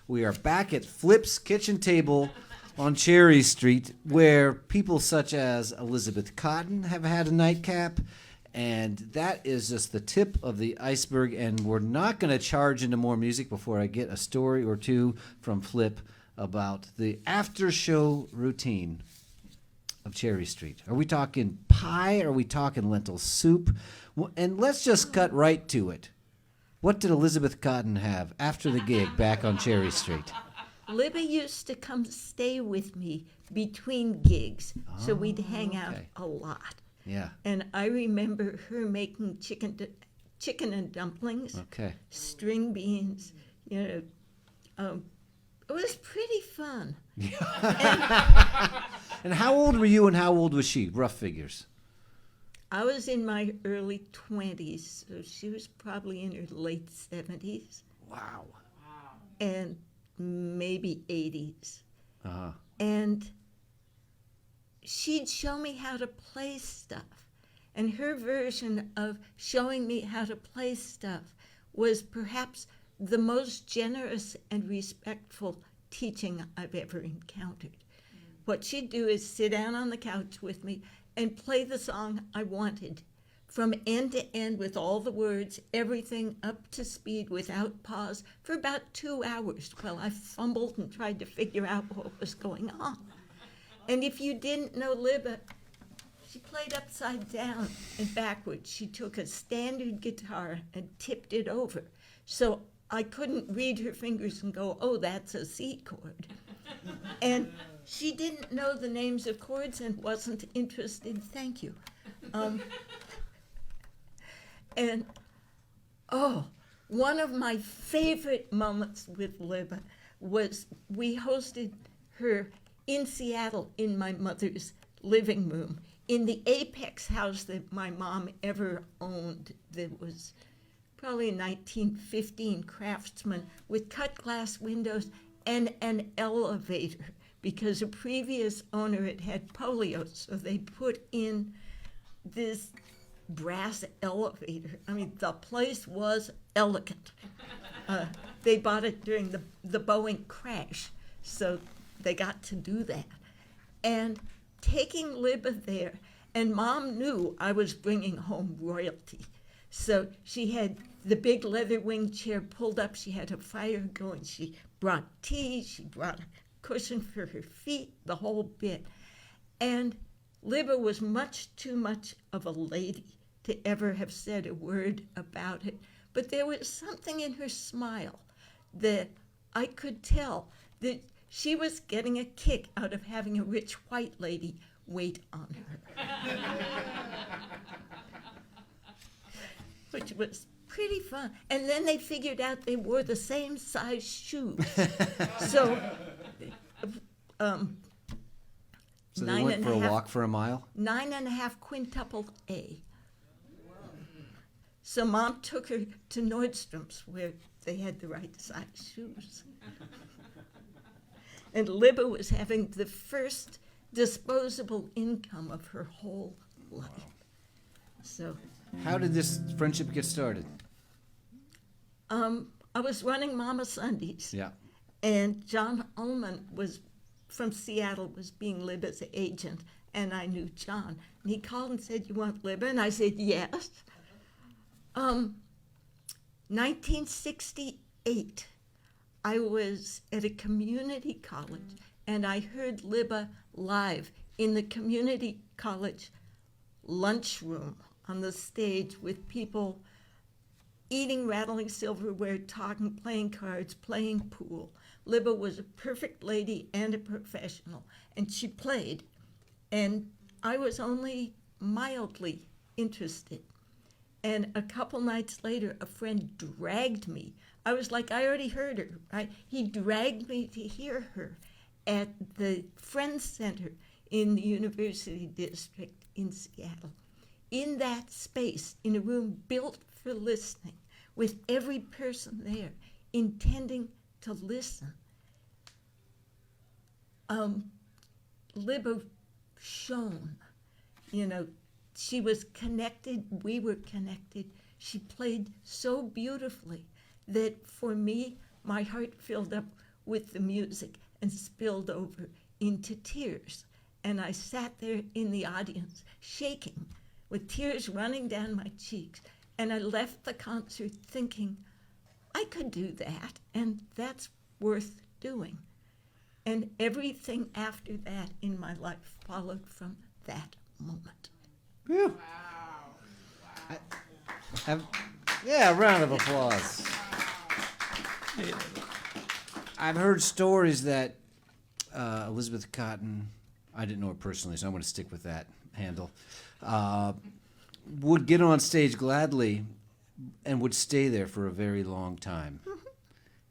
We are back at Flip's Kitchen Table on Cherry Street, where people such as Elizabeth Cotten have had a nightcap, and that is just the tip of the iceberg, and we're not going to charge into more music before I get a story or two from Flip about the after-show routine of Cherry Street. Are we talking pie? Are we talking lentil soup? And let's just cut right to it. What did Elizabeth Cotten have after the gig back on Cherry Street? Libby used to come stay with me between gigs, so we'd hang out a lot. Yeah. And I remember her making chicken and dumplings, string beans, it was pretty fun. And how old were you and how old was she? Rough figures. I was in my early 20s, so she was probably in her late 70s. Wow. And maybe 80s. Uh-huh. And she'd show me how to play stuff. And her version of showing me how to play stuff was perhaps the most generous and respectful teaching I've ever encountered. What she'd do is sit down on the couch with me and play the song I wanted from end to end with all the words, everything up to speed without pause for about 2 hours while I fumbled and tried to figure out what was going on. And if you didn't know Libba, she played upside down and backwards. She took a standard guitar and tipped it over. So I couldn't read her fingers and go, oh, that's a C chord. And she didn't know the names of chords and wasn't interested. Thank you. And, one of my favorite moments with Libba was we hosted her in Seattle in my mother's living room in the apex house that my mom ever owned. That was probably a 1915 Craftsman with cut glass windows and an elevator because a previous owner had polio, so they put in this brass elevator. I mean, the place was elegant. They bought it during the Boeing crash, so they got to do that. And taking Libba there, and Mom knew I was bringing home royalty. So she had the big leather wing chair pulled up. She had a fire going. She brought tea. She brought a cushion for her feet, the whole bit. And Libba was much too much of a lady to ever have said a word about it. But there was something in her smile that I could tell that she was getting a kick out of having a rich white lady wait on her. Which was pretty fun. And then they figured out they wore the same size shoes. So they went for a walk for a mile? 9.5 quintuple A. So Mom took her to Nordstrom's where they had the right size shoes. And Libba was having the first disposable income of her whole life. So, how did this friendship get started? I was running Mama Sundays. Yeah. And John Ullman was from Seattle, was being Libba's agent, and I knew John. And he called and said, "You want Libba?" And I said, "Yes." 1968, I was at a community college, and I heard Libba live in the community college lunchroom on the stage with people eating, rattling silverware, talking, playing cards, playing pool. Libba was a perfect lady and a professional, and she played, and I was only mildly interested. And a couple nights later, a friend dragged me. I was like, I already heard her, right? He dragged me to hear her at the Friends Center in the University District in Seattle. In that space, in a room built for listening, with every person there intending to listen. Libba shone, she was connected, we were connected. She played so beautifully that for me, my heart filled up with the music and spilled over into tears. And I sat there in the audience, shaking, with tears running down my cheeks. And I left the concert thinking, I could do that, and that's worth doing. And everything after that in my life followed from that moment. Whew. Yeah, a round of applause. I've heard stories that Elizabeth Cotten, I didn't know her personally, so I'm going to stick with that handle, would get on stage gladly and would stay there for a very long time. Mm-hmm.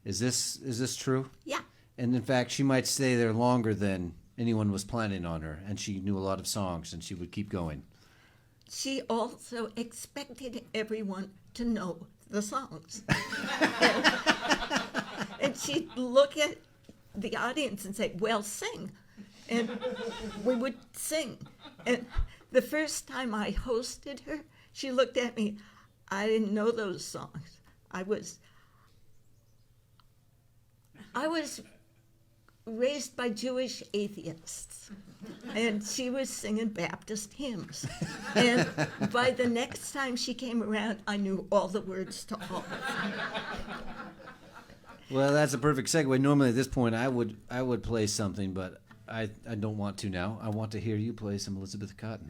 Is this true? Yeah. And in fact, she might stay there longer than anyone was planning on her, and she knew a lot of songs, and she would keep going. She also expected everyone to know the songs. and she'd look at the audience and say, well, sing. And we would sing. And the first time I hosted her, she looked at me. I didn't know those songs. I was raised by Jewish atheists, and she was singing Baptist hymns. And by the next time she came around, I knew all the words to all of them. Well, that's a perfect segue. Normally at this point, I would play something, but I don't want to now. I want to hear you play some Elizabeth Cotten.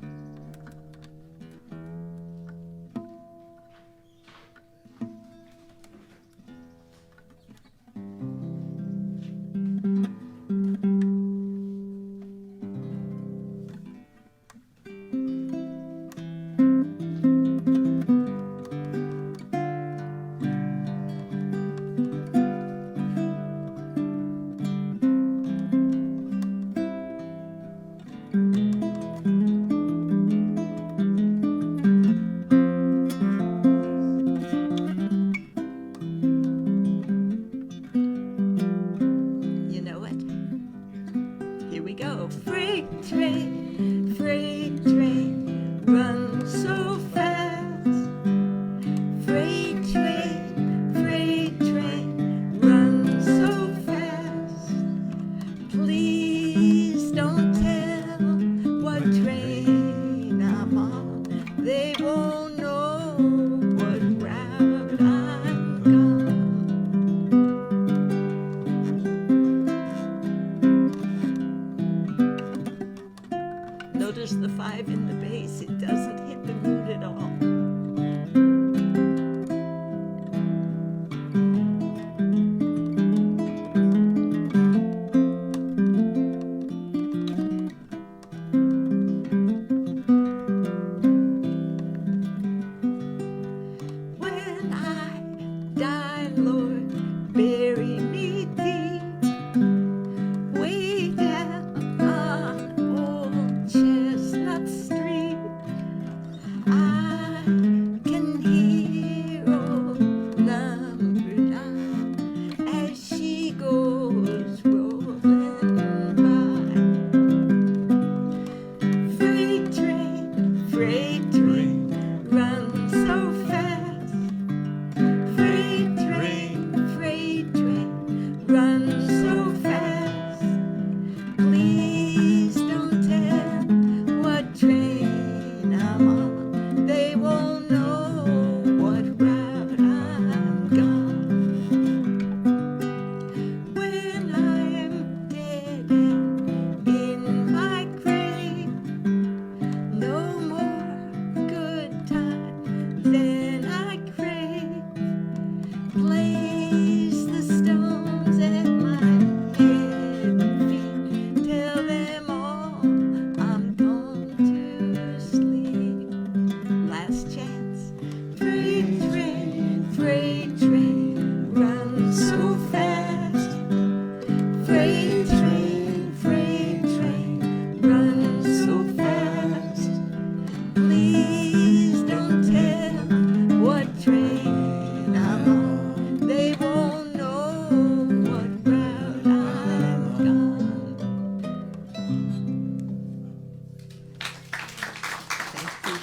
You know it? Here we go. Freight train, run so fast. Freight train, run so fast. Please don't tell what train I'm on. They won't know what route I'm gone. Notice the 5 in the bass, it doesn't hit the root at all. When I die, Lord, bury me deep, way down on old Chestnut Street. I can hear old number 9 as she goes rolling by. Freight train, run so fast. Freight train, run so fast. Please don't tell what train I'm on. They won't know what route I'm gone. When I am dead and in my grave, no more good times than I crave. Place the stones at my head and feet. Tell them all I'm gone to sleep. Last chance. Freight train, run so fast. Freight train, run so fast. Please don't tell what train I'm on. They won't know what route I'm gone. Thank you.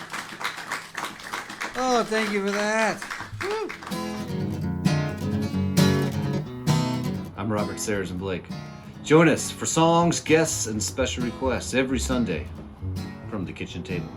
Oh, thank you for that. I'm I'm Robert Sayers and Blake. Join us for songs, guests, and special requests every Sunday from the kitchen table.